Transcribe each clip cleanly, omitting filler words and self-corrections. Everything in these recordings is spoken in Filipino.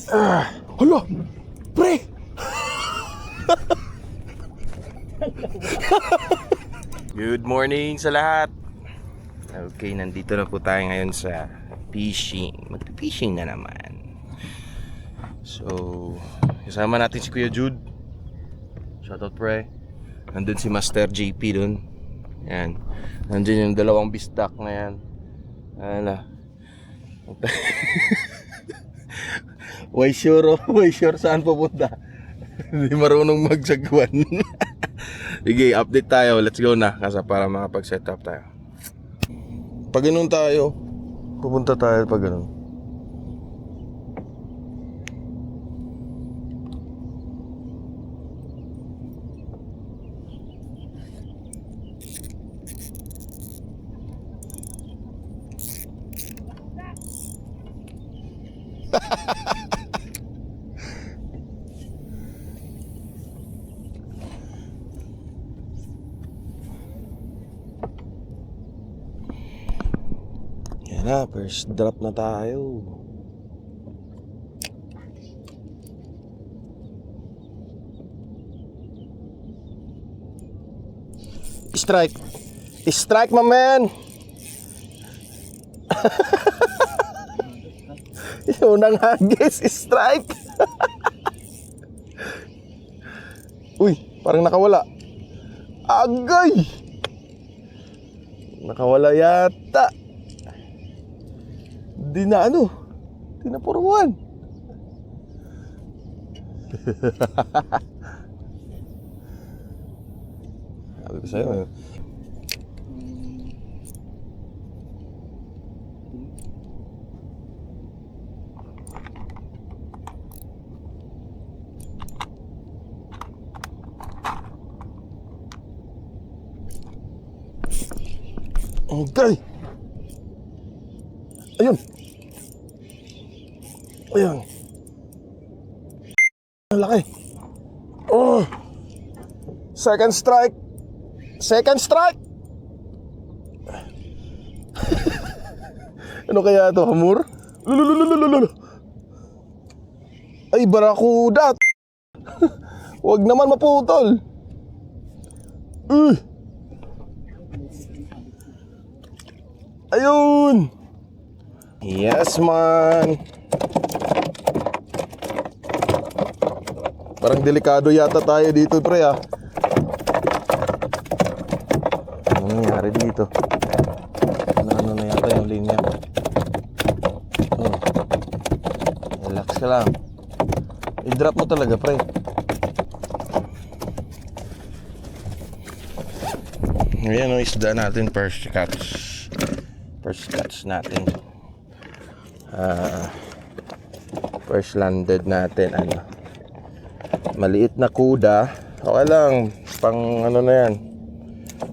Hala! Pre! Good morning sa lahat. Okay, nandito na po tayo ngayon sa fishing. Mag-fishing na naman. So, kasama natin si Kuya Jude. Shoutout pre. Nandun si Master JP dun. Yan. Nandun yung dalawang bistak na yan. Ano? Way sure saan pupunta. Hindi marunong magsagwan. Sige, update tayo. Let's go na. Kasi para makapag-set up tayo. Pag ganun tayo, pupunta tayo pag ganun. Yan na, first drop na tayo. Strike. Strike, my man. Yung unang hagis, strike. Uy, parang nakawala. Agay! Nakawala yata. Di na puruan. Sabi ko sa'yo eh. Okay. Ayun. Ayun. Ang laki. Oh. Second strike. Ano kaya ito? Hamur? Lulululululul. Ay, barakuda. Huwag naman maputol. Ayun. Yes, man. Parang delikado yata tayo dito, pre, ah. Ano nangyari dito? Ano na yata yung linya? Relax ka lang. I-drop mo talaga, pre. Ayan o, isda natin. First catch natin. First landed natin. Maliit na kuda. Okay lang. Pang ano na yan.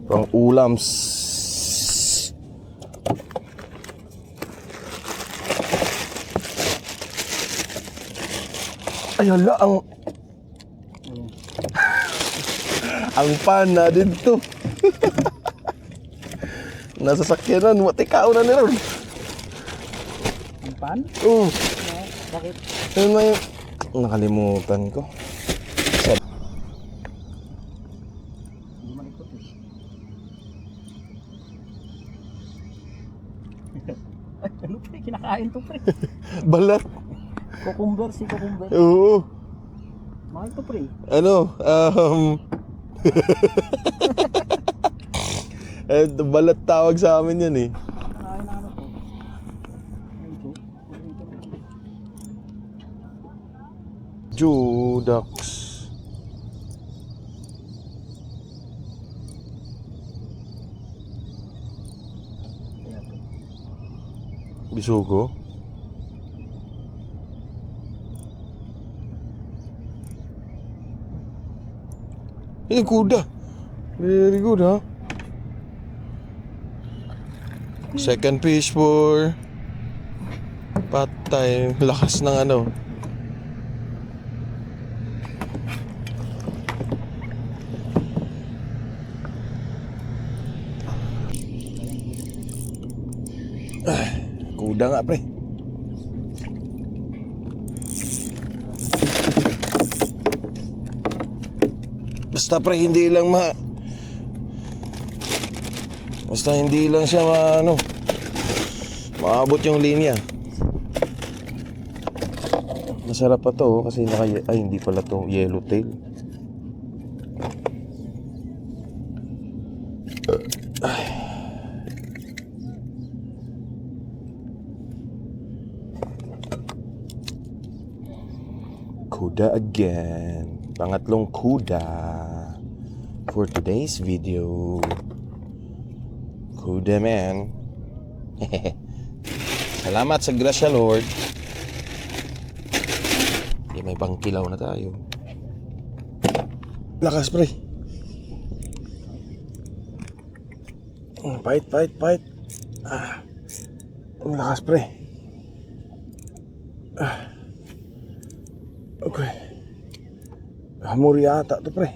Pang ulams. Ay hala, ang pan na dito. Nasa sakyanan, matikao na niron. Ang pan? Oo. Bakit? Ayun na yun. Nakalimutan ko. Hindi man ikot eh. Ay, ano pre? Kinakain to pre. Balat. Cucumber. Oo. Mahal to pre. Balat tawag sa amin yan eh. Kinakain na ano to. Ito. Judax. Bisugo. Kuda. Very good, ha? Second fish for patay. Lakas ng ano. Kuda nga, pre. Basta pre, hindi lang basta hindi lang siya maabot yung linya. Masarap pa to kasi ay hindi pala to yellowtail. Kuda again. Pangatlong kuda for today's video. Kuda man. Salamat sa grasya Lord. May pangkilaw na tayo. Lakas pre. Pait. Lakas pre. Okay. Hamur yata to pre.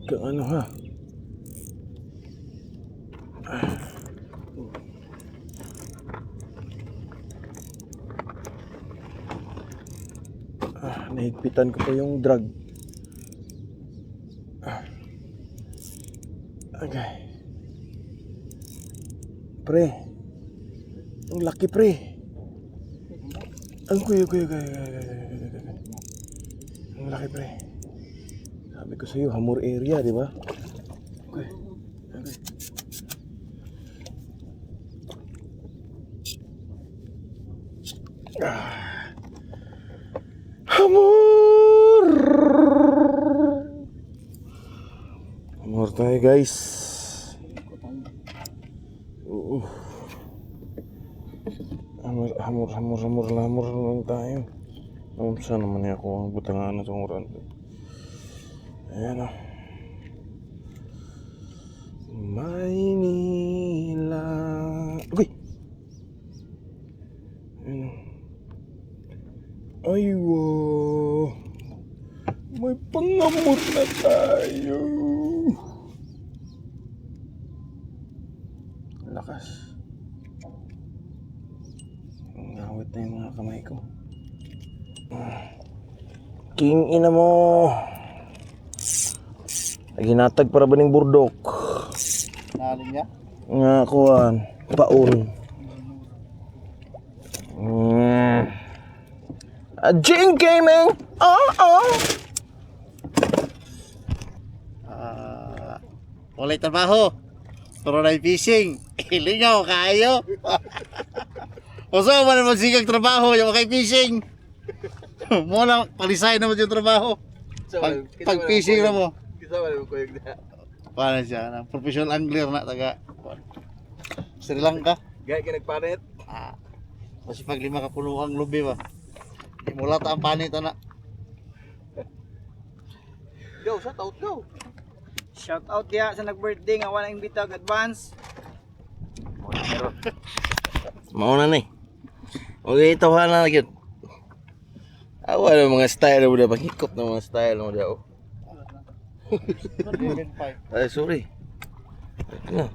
Kang ano ha? Nahigpitan ko pa yung drag. Okay. Pre. Ang laki pre. Ang kuya. Ang laki pre. Sabi ko sa iyo, hamur area, di ba? Okay. Hamur tayo guys. Hamur lang tayo. Saan naman ako ang butangan na itong uran. Ayan o. Maynila. Okay. Ayan o. Aywa. May pangamot na tayo. Lakas. Ngawit na yung mga kamay ko. King ina mo. Ginatag para ba ning burdok? Nalin niya? Nga kuhan. Paon. Jing Gaming! Walay trabaho. Pero na fishing. Ilingaw kayo. Oso man naman sigang trabaho yung kay fishing. Muna palisay naman yung trabaho. Pag fishing na mo. Kasama naman ko yung Paano siya? Professional angler na taga Sri Lanka. Gaya ka nagpanit? Kasi pag 5 ka puno ang lubi ba. Di mula ta ang panit na. Go, shout out, go! Shout out diya sa nag-birthday nga wala imbitag advance. Mauna ni. Okay, tawahan na lagi. Awa ng mga style mo na pangikop ng mga style mo daw. Ay, sorry. Ano?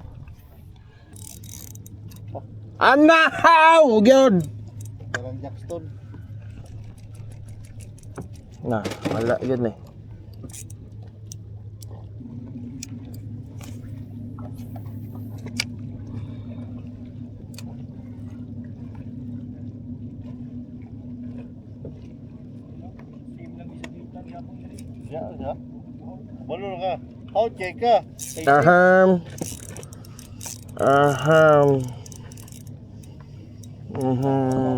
Anahaw! Gyud! Parang Jackson. Na, wala yun eh. Ya. Balon ka. How check ka? Aham.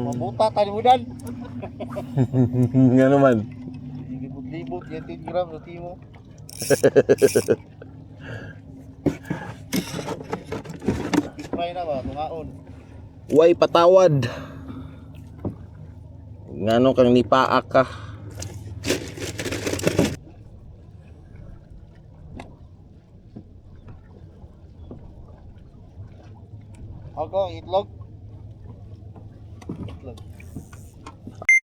Mabuta talimudan. Nga naman. Libot-libot 10 gram sa timo. Spray na ba tungaon? Way patawad. Ngano kang nipaak ka. Ako itlog.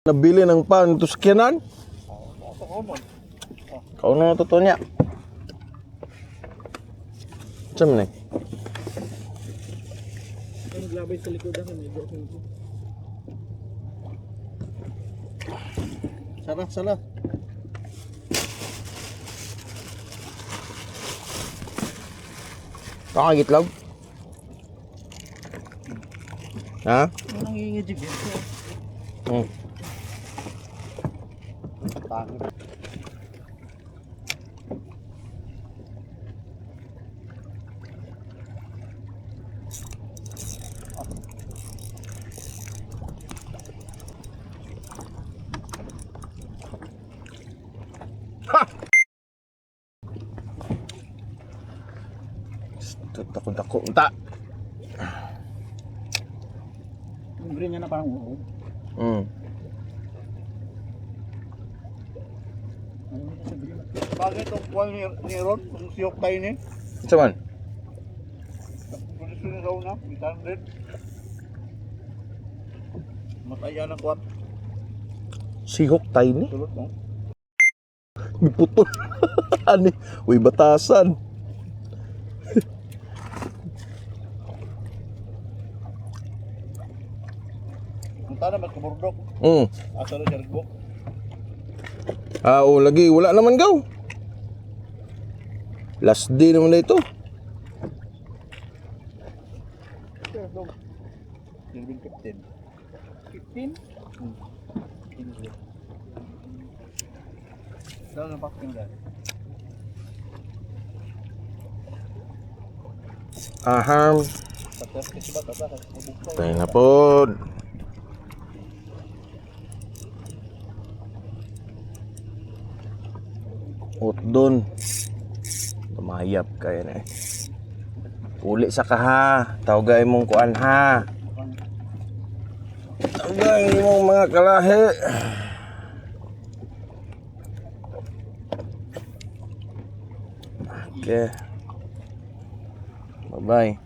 Nabili ng pan to sakyanan. Sa common. Kau na totoo niya. Saan man eh? Naglabay sa likod ako, medyo ako. Salah, salah. Nakagitlag? Ha? Anong ingijig dito? Hmm. Pangit. Takot-takot. Unta. Yung green niya na parang uho. Hmm. Ano sa green? Bagay itong kuwan ni Ron, yung siyok tayo ni. Isa man? Gusto na daw na, 800. Mataya ng kuwan. Sihok tiny. Tulot mo. Giputol. Ani? Uy, batasan. Punta na, magkaburdok. Hmm. Asa na siya nagbuk. Ah, oh, lagi. Wala naman gaw. Last day naman na ito. Silbing 15. 15? Daw na packing dahil. Aham. Patas kasi ba tata ka mabukay. Tayo na po. Ut doon. Tumayap kaya na eh. Uli sa kaha. Tawagay mong kuan ha. Tawagay mong mga kalahi. Okay. Bye-bye.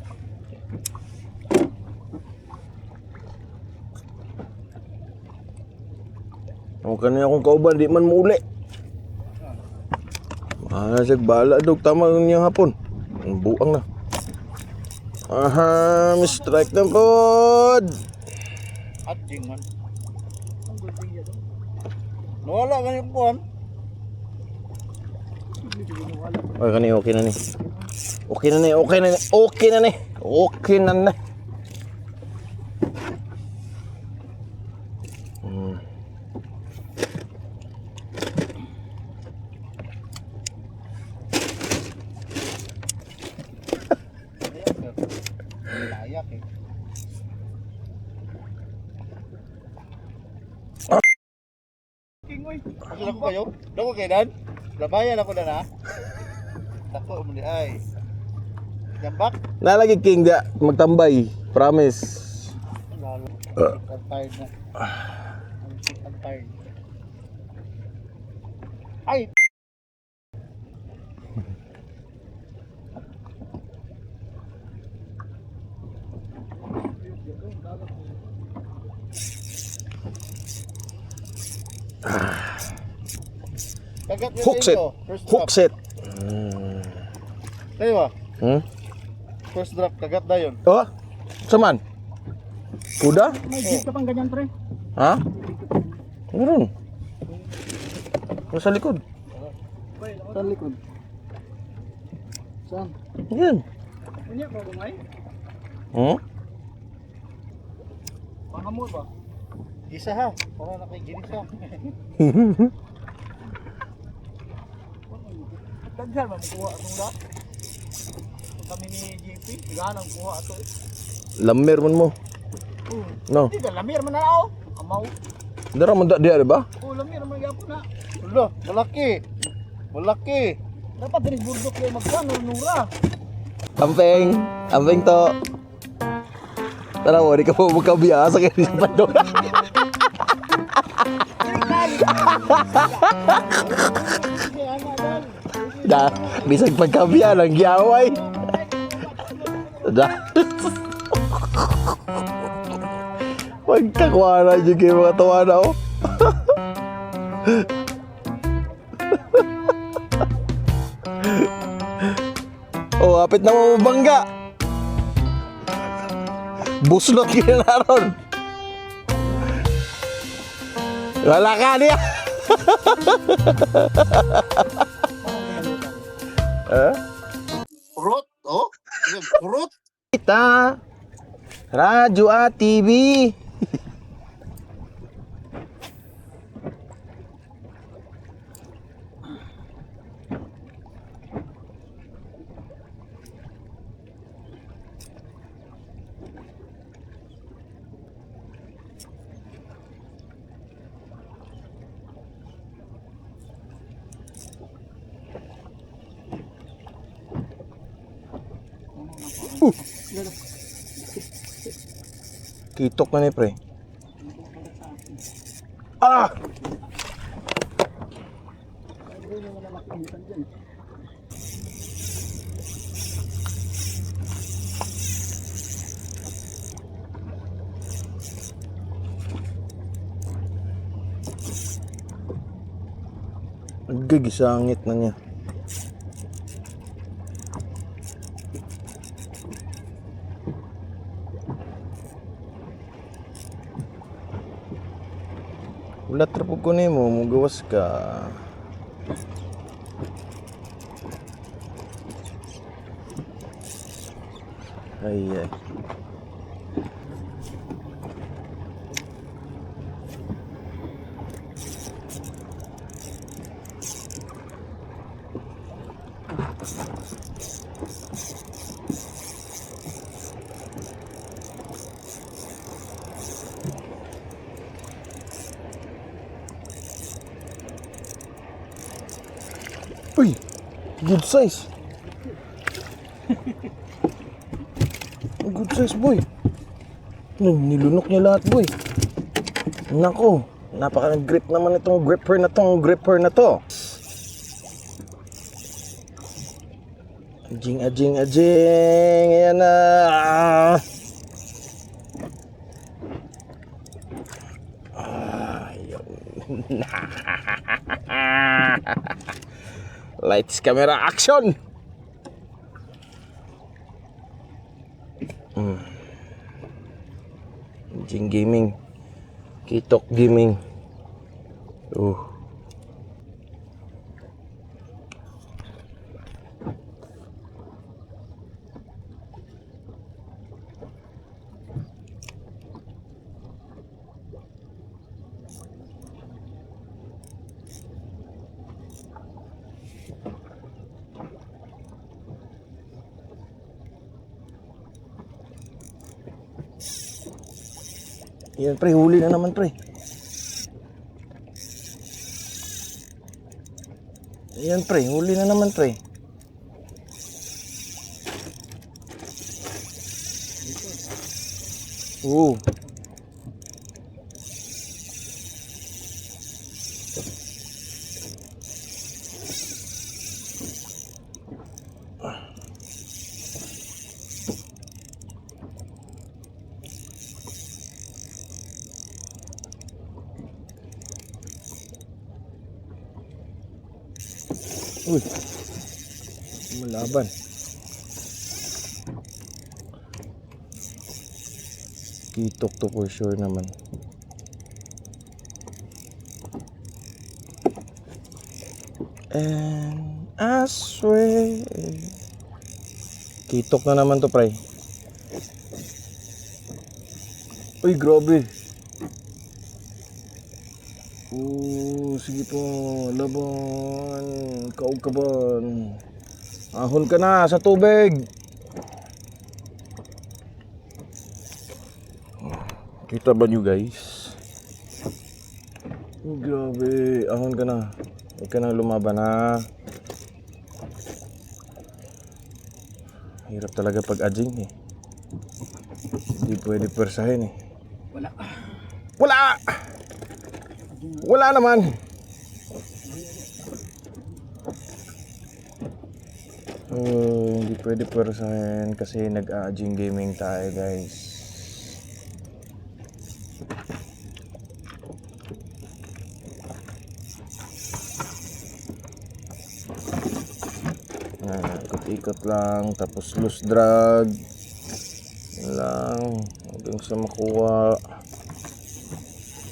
Ang kanina akong kauban, di man muuli. Mahalasag bala dog, tama niyang hapon. Ang buang na. Aha, strike na pod. At jing man. Nawala ka yung kuwan. Ay, kani okay na ni. Okay na ni, okay na ni, okay na ni. Okay na ni. Layak eh. Kingoy. Asa na ko kayo? Dako kay Dan? Labayan ako na na. Dako mo di ay. Jambak? Nalagi king da magtambay. Promise. Lalo. Ang tired na. Ang tired. Ay! Kagat nyo Hook set. Hook set. Kayo ba? Hmm? First drop, kagat na yun. Oh? Saman? Kuda? May jeep ka pang ganyan, pre. Ha? Meron. Sa likod. Sa likod. Saan? Yan. Unya ba bumay? Hmm? Pangamor ba? Isa ha, para nakikinig ha. Daghan ba makuha atong la? Kami ni JP, ganang kuha ato. Lamer man mo. No. Di ka lamir man na ako. Amaw. Dara man da diya, diba? Oh, lamir man gyapon na. Ulo, malaki. Malaki. Dapat dinis burdok kay magkano nura. Ampeng. Ampeng to. Tara mo, di ka po magkabiya sa kanya sa pando. Da, bisag pagkabiya ng giyaway. Da. Pagkakuha na dyan kayo mga tawana, oh. Oh, apit na mo bangga. Buslot yun na ron. Wala ka niya. Kurot, oh. Kurot. Kita. Radyo at TV. Kitok na ni pre. Ah! Gagisangit na niya. Wala trapog ko nimo, mugawas ka. Ay ay. Uy, good size. Good size, boy. Nilunok niya lahat, boy. Nako, napaka-grip naman itong gripper na to. Ajing. Ayan na. Ayun. Lights, camera, action! Jing Gaming. Kitok Gaming. Yan pre, huli na naman pre. Yan pre, huli na naman pre. Oo. Uy, malaban. Kitok to for sure naman. And I swear. Kitok na naman to pre. Uy, grabe. Sige po, laban, kaog ka ba? Ahon ka na sa tubig. Kita ba nyo guys? Grabe, ahon ka na. Huwag ka nang lumaban ha. Hirap talaga pag-adjing eh. Hindi pwede persahin eh. Wala naman. Hindi pwede persahin kasi nag-adjing gaming tayo guys. Ikot-ikot lang tapos loose drag. Yan lang. hanggang sa makuha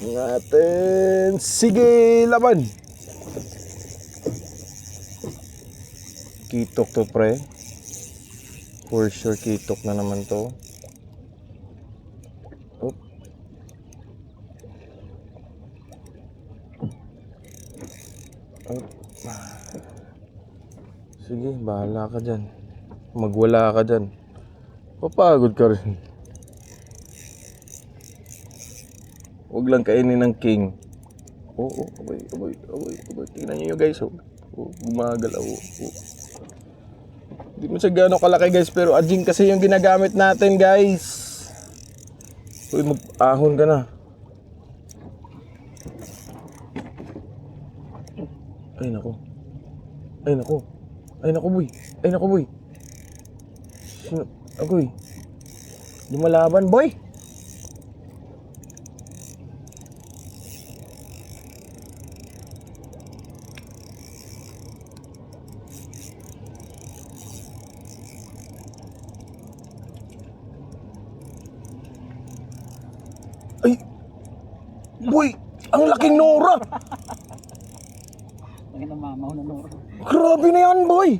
natin. Sige, laban. Kitok to pre. For sure kitok na naman to. Oop. Oop. Sige, bahala ka dyan. Magwala ka dyan. Papagod ka rin. Huwag lang kainin ng king. Oo, abay. Tingnan nyo guys, oh. Gumagalaw, oh. Hindi mo siya gano'ng kalaki guys, pero adjing kasi yung ginagamit natin guys. Uy, mag-ahon ka na. Ay nako boy. Sino? Agoy. Lumalaban boy. Ay! Boy! Ang laking Nora! Ang namamaw na Nora. Grabe na yan, boy!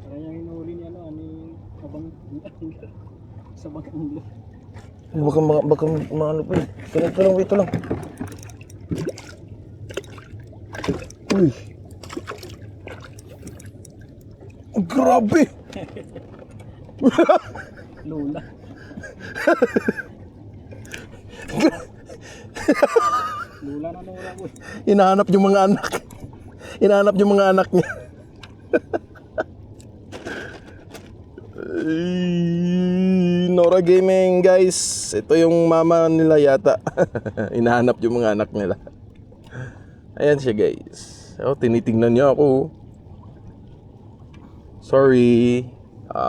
Kaya yung hinuli niya ni kabang sa bagong Baka maano pa eh. Wait lang. Uy! Grabe! Lola. Lula na Nora boy. Hinahanap yung mga anak niya. Ay, Nora Gaming guys. Ito yung mama nila yata. Hinahanap yung mga anak nila. Ayan siya guys. Tinitingnan niya ako. Sorry.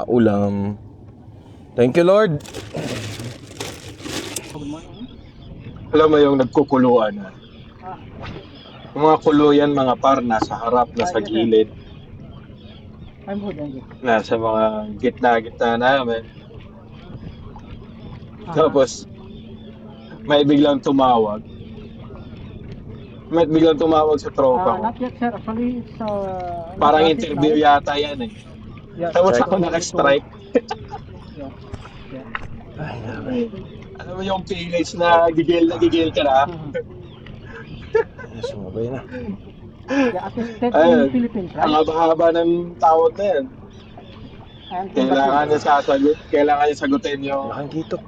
Ulam. Thank you Lord. Alam mo yung nagkukuluan. Yung mga kuluyan, mga par, nasa harap, nasa gilid. I'm good, I'm good. Nasa mga gitna-gitna namin. Tapos, may biglang tumawag. Sa tropa ko. Not yet sir, actually it's Parang interview yata yan eh. Yeah, Tapos ako naka-strike. Yeah. Ay, alam mo yung pillage na gigil ka na? Sumabay na. Yeah, attested Ay, in Philippines, Ang right? haba-haba ng tawag na yan. And Kailangan niya sagutin yung Nakangkitok.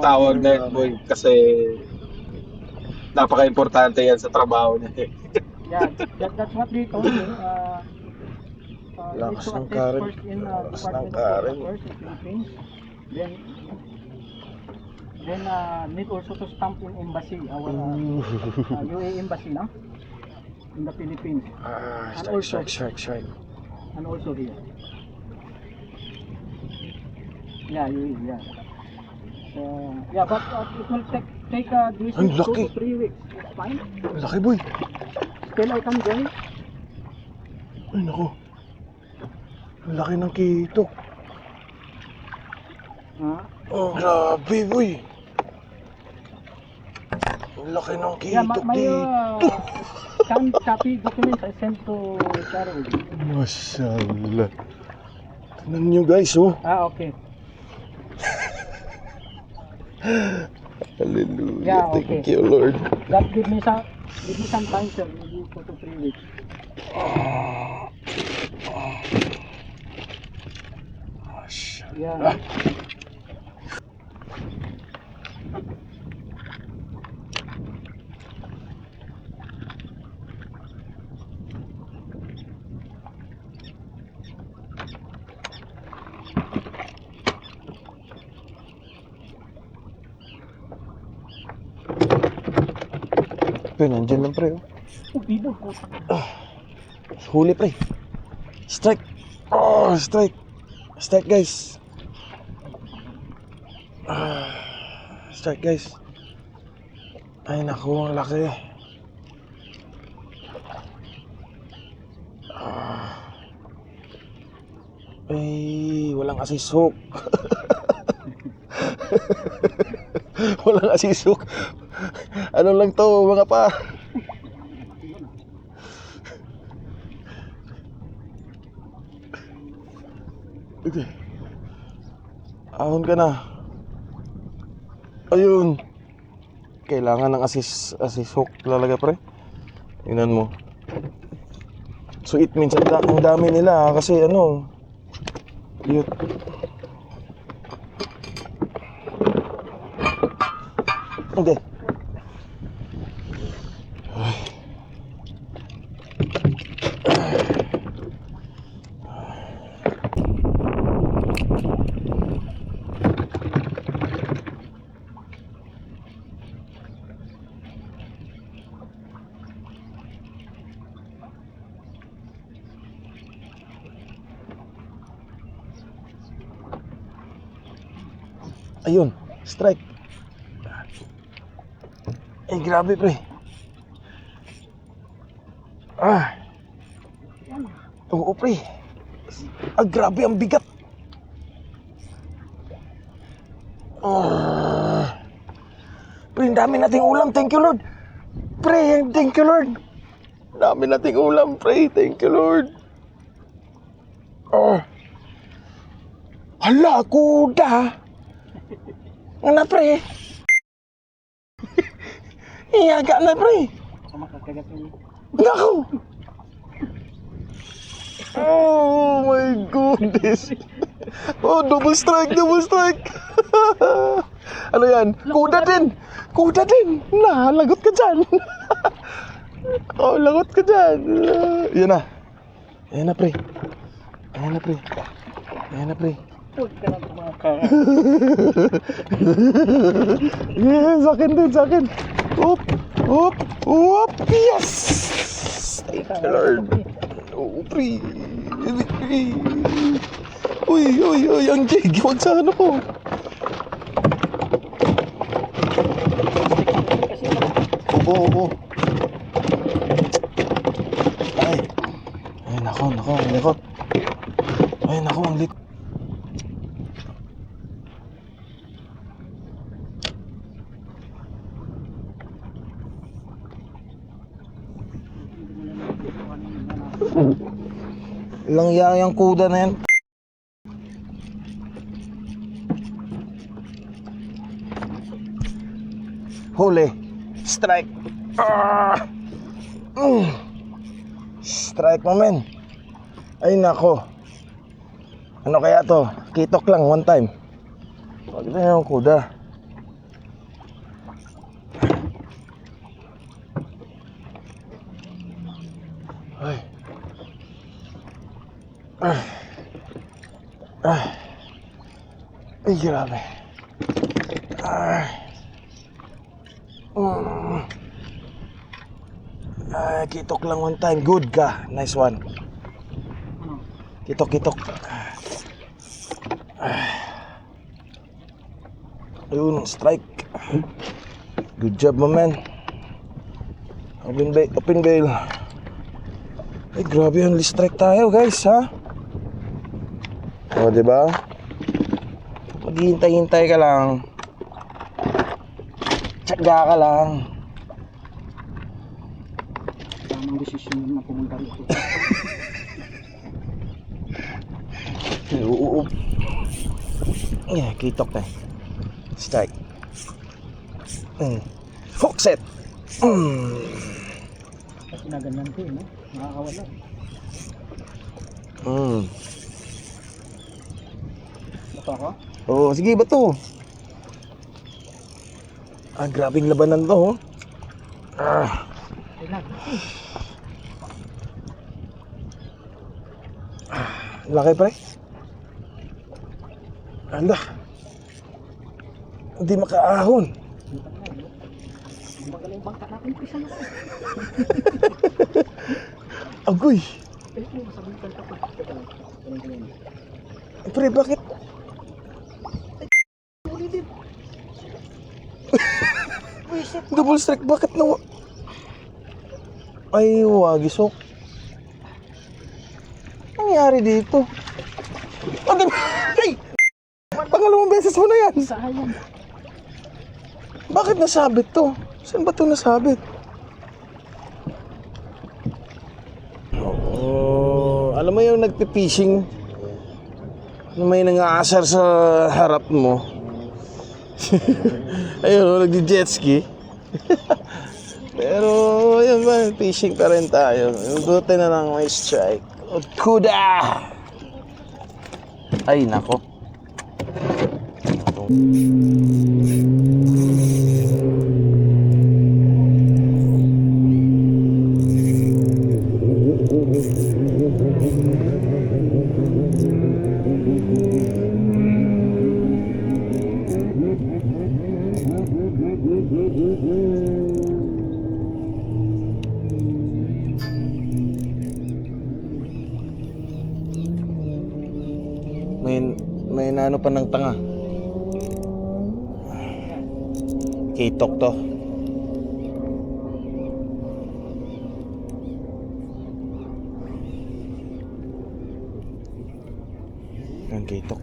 tawag na yun, boy. Kasi napaka-importante yan sa trabaho niya. Yeah, that's what they told me. Lakas Need to ng attest Karen. first in Lakas ng Department of Karen. Affairs in Philippines. Then need also to stamp in embassy, our UAE embassy, no? In the Philippines. And also Strike. and also here. Yeah, UAE, yeah. So, yeah, but it will take this Ang 2 laki. to 3 weeks. It's fine. Laki, boy. Still I can join. Ay, naku. Ang laki ng kitok. Oh, grabe, boy. Ang laki ng Yeah, kitok my dito. copy documents I sent to Carol. Masyaallah. Tignan nyo guys, oh. Okay. Hallelujah. Yeah, okay. Thank you, Lord. That give me some time, sir. Maybe 2 to 3 weeks. Yeah. Pre, nandyan lang, pre. Oh, bibo ko. Huli, pre. Strike. Oh, strike. Strike, guys. Strike, guys. Ay, naku, ang laki. Ay, walang assist hook. Walang asisok. Ano lang to, mga pa. Okay. Ahon ka na. Ayun. Kailangan ng asisok talaga, pre. Tingnan mo. So it means ang dami nila kasi ano. Yun. Okay. Ayun, strike. Eh, grabe, pre. Oo, pre. Grabe ang bigat. Pre, ang dami nating ulam. Thank you, Lord. Pre, thank you, Lord. Ang dami nating ulam, pre. Thank you, Lord. Hala, kuda. Ano, pre? Iyaga na, pre. Makakagat yun. Naku! Oh my goodness! Oh, double strike, double strike! Ano yan? Kuda din! Kuda din! Na, lagot ka dyan! Oh, lagot ka dyan! Yan na. Ayan na, pre. Ayan na, pre. Ayan na, pre. Huwag ka na tumakara. Yeah, sa akin din, sa akin. Oop! Oop! Oop! Yes! Thank you, Lord. Oh, pre. Uy, uy, uy, ang jig. Huwag sa ano ko. Opo, opo. Ay. Ay, nako, nako, nako. Ay, nako, ang lit. Ilang yang kuda na yan. Huli. Strike. Strike mo, men. Ay, nako. Ano kaya to? Kitok lang, one time. Huwag na yung kuda. Ay. Ay, grabe. Kitok lang one time. Good ka. Nice one. Kitok, kitok. Ayun, strike. Good job, my man. Open bail. Ay, grabe yung strike tayo, guys, ha? O, diba? Maghihintay-hintay ka lang. Tsaga ka lang. Tamang desisyon na pumunta rito. Oo. Yeah, kitok na. Strike. Hook set. Kasi naganyan ko, no? Nakakawala. Bato ako? Oo, sige, bato. Grabing labanan to, oh. Ilag. Laki, pre. Anda. Hindi makaahon. Magaling bangka natin ko isang ako. Agoy. Eh, kung masabitan ka pa. Pre, bakit? Double strike, bakit na? Ay, wagisok. Ano nangyari dito? Ay! pangalawang beses mo na yan. Sayang. Bakit nasabit to? Saan ba to nasabit? Oh, alam mo yung nagpipishing na may nangaasar sa harap mo. Ayun, nagdi-jet ski. Pero, yun ba, fishing pa rin tayo. Buti na lang may strike. Oh, kuda! Ay, nako. May naano pa ng tanga. Kitok to. Ang kitok.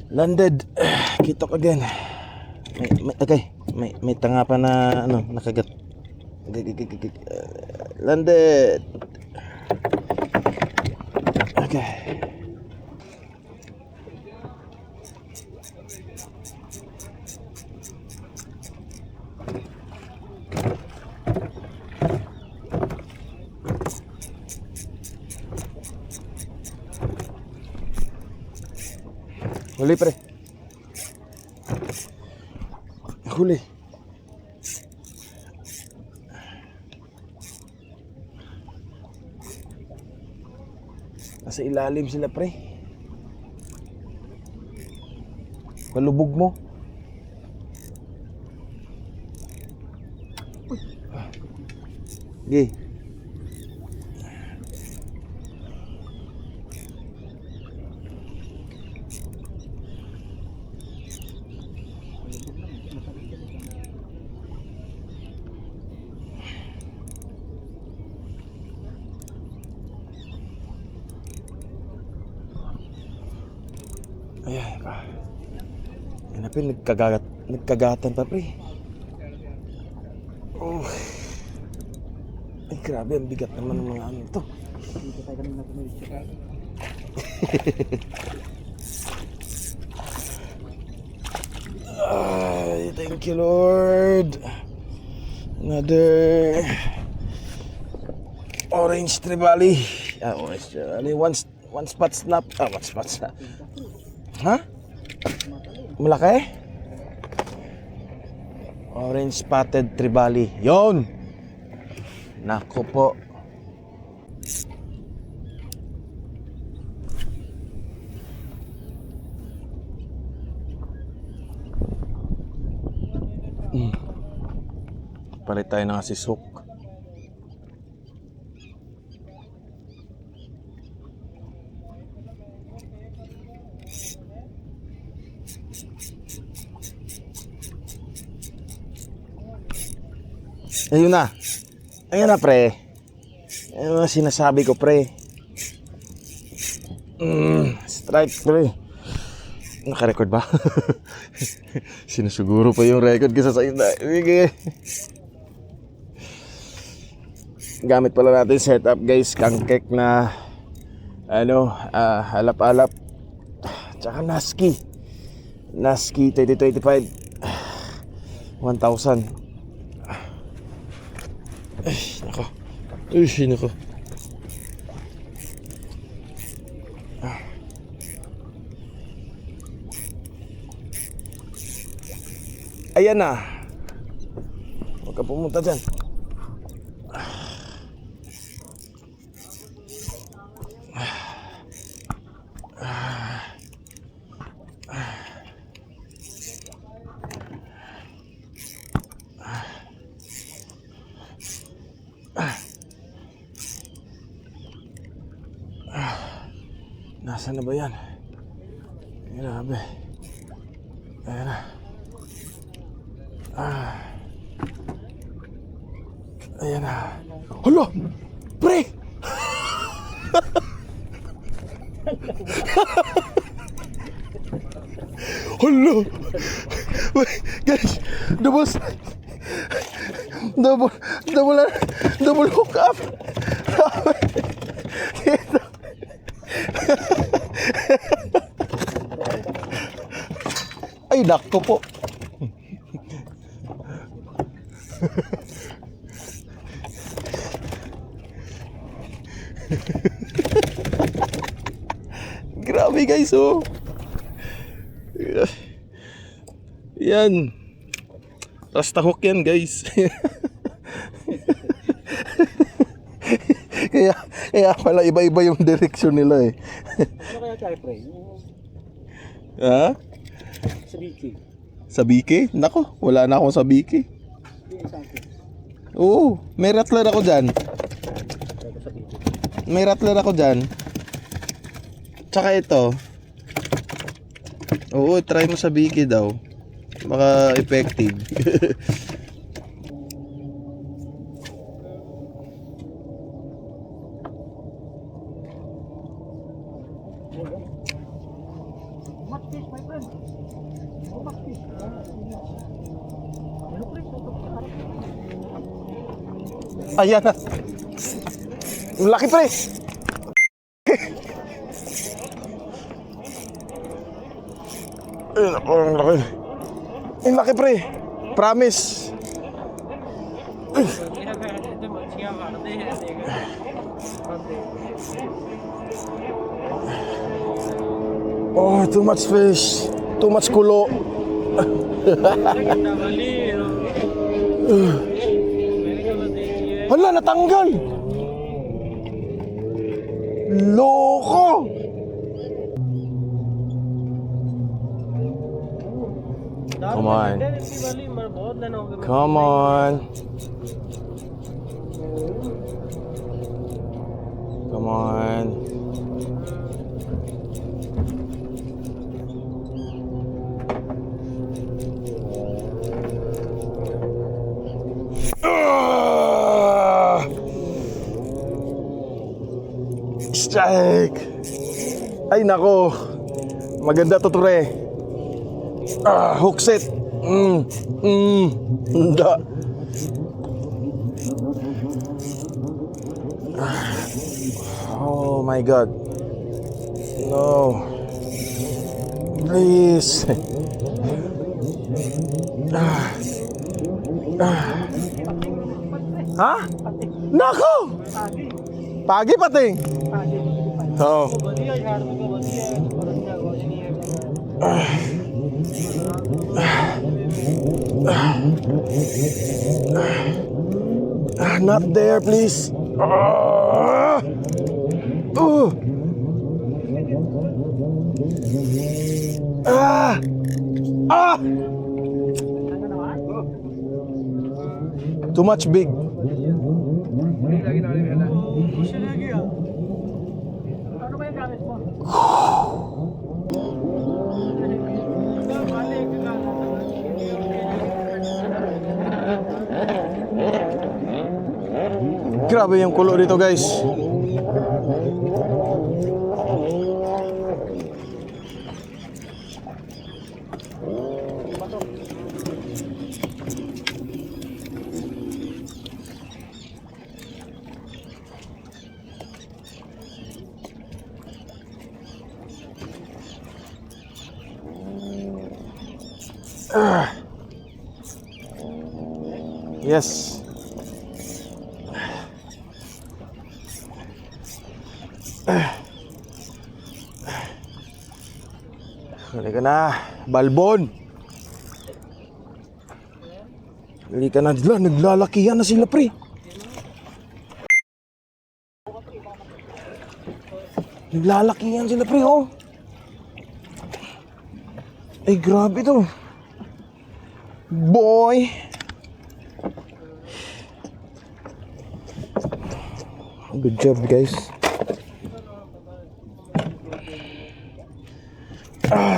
Landed. Kitok again. May tanga pa na ano, nakagat. Landed. Okay. Huli pre. Huli. Nasa ilalim sila pre. Palubog mo. Gi. Ayan pa. Yan na pre, nagkagatan pa pre. Oh. Ay grabe, ang bigat naman ng mga ano to. Dito tayo kanina pumilit. Ay, thank you Lord. Another orange trevally. Orange trevally. One spot snap. One spot snap. Ha? Malaki? Orange spotted trevally. Yon. Nako po. Palit tayo ng asisok. Ayun na. Ayun na pre. Ayun na sinasabi ko pre. Strike pre. Naka-record ba? Sinusuguro pa yung record kasi sa ina. Sige. Gamit pala natin setup guys. Kangkek na ano, halap-halap. Tsaka Nasky 2025 1,000. Ay, nako. Uy, nako. Ayan na. Huwag ka pumunta dyan. Nasaan na ba yan? Grabe. Ayan na. Ayan na. Hala! Pre! Hala! Wait, guys! Double hook up! Ay, nakko po. Grabe guys, oh. Yan. Rasta hook yan guys. kaya pala iba-iba yung direksyon nila eh. Ano kaya tayo, pre? Ha? Sa Biki. Sa Biki? Nako, wala na akong sa Biki. Oo, may rattler ako dyan. May rattler ako dyan. Tsaka ito. Oo, try mo sa Biki daw. Baka effective. Much fish, my friend. So much fish. Ano, pre? Ayan na. Ang laki pre. Ayun ako, ang laki. Ang laki pre. Promise. Oh, too much fish. Too much kulo. Hala, natanggal. Loko. Come on. Come on. Come on. Strike. Ay nako. Maganda to pre. Hook set. Da. Oh my god. No. Please. Ha? Nako. Pagi pating. Oh. Not there, please. Too much big. Ano ba yung gamit mo? Grabe yung kulo dito, guys. Yes. Halika na, balbon. Halika na, naglalakihan na sila pre. Naglalakihan sila pre, oh. Ay grabe to. Boy. Good job guys.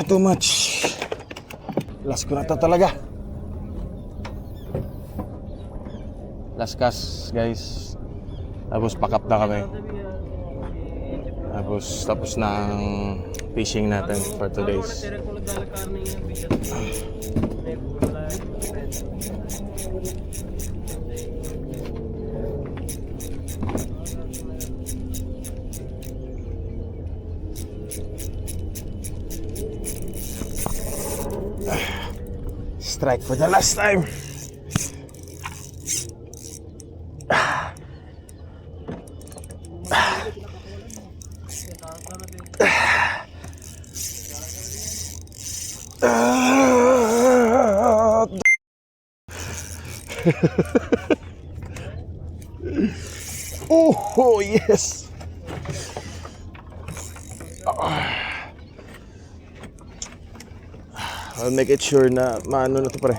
Too much. Last ko na to talaga. Laskas guys. Tapos pack up na kami. Tapos na ang fishing natin for today's. Strike for the last time. Oh, yes. I'll make it sure na maano na to pre.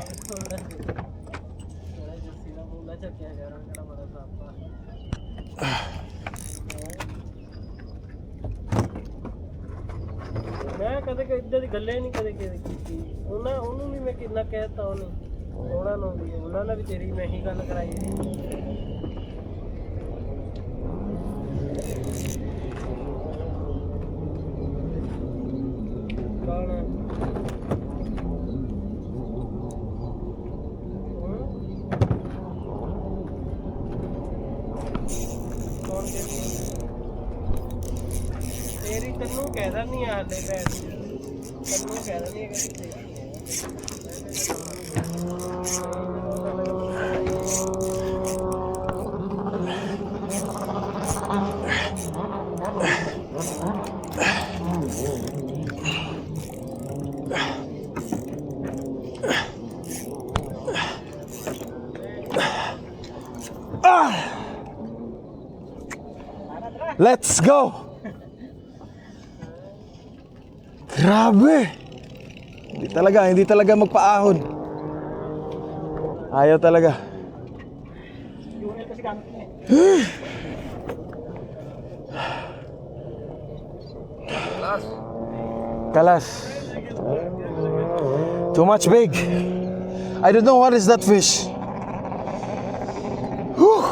ਮੈਂ ਕਦੇ ਇਦਾਂ ਦੀ ਗੱਲੇ ਨਹੀਂ ਕਦੇ ਕੀਤੀ ਉਹਨੂੰ ਵੀ ਮੈਂ ਕਿੰਨਾ ਕਹਿਤਾ ਉਹਨਾਂ ਨੂੰ ਵੀ ਉਹਨਾਂ ਨਾਲ ਵੀ ਤੇਰੀ ਮੈਂ ਹੀ ਗੱਲ ਕਰਾਈ ਕੌਣ ਤੇਰੀ ਤੈਨੂੰ ਕਹਿਦਾ ਨਹੀਂ ਹਾਲੇ ਬੈਠ ਤੈਨੂੰ ਕਹਿਦਾ ਨਹੀਂ ਹੈਗਾ Let's go! Grabe! Hindi talaga magpaahon. Ayaw talaga. Kalas. Too much big. I don't know what is that fish. Whew.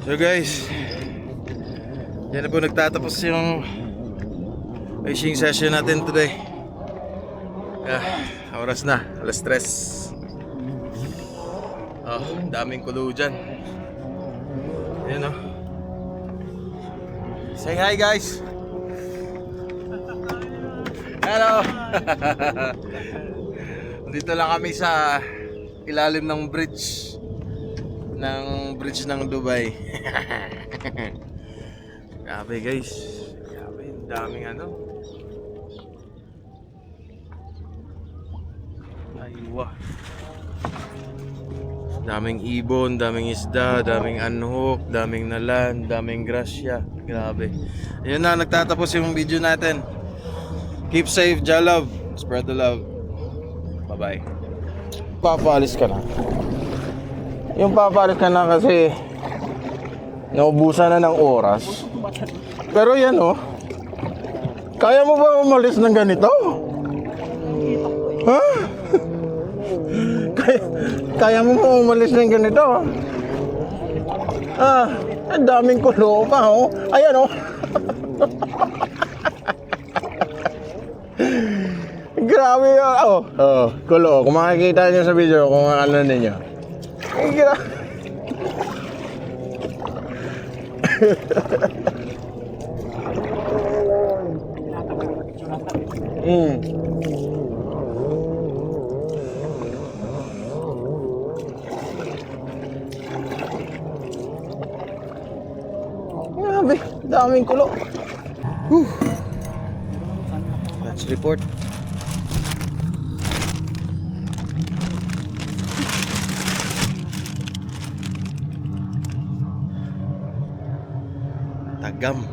So guys, yan na po nagtatapos yung fishing session natin today. Oras na, alas 3. Oh, daming kulo dyan. Ayan oh. Say hi guys. Hello. Dito lang kami sa ilalim ng bridge ng Dubai. Grabe guys. Grabe, daming ano. Aywa. Daming ibon, daming isda, daming unhook, daming nalan, daming grasya. Grabe. Ayun na, nagtatapos yung video natin. Keep safe, Jalove. Spread the love. Bye-bye. Papaalis ka na. Yung papaalis ka na kasi naubusan na ng oras. Pero yan oh. Kaya mo ba umalis ng ganito? Ha? Kaya mo ba umalis ng ganito? Ang daming kulo pa oh. Ayan oh. Grabe oh. Kulo. Kung makikita niyo sa video kung ano ninyo. Grabe. Grabe, daming kulo. Let's report. Tagam.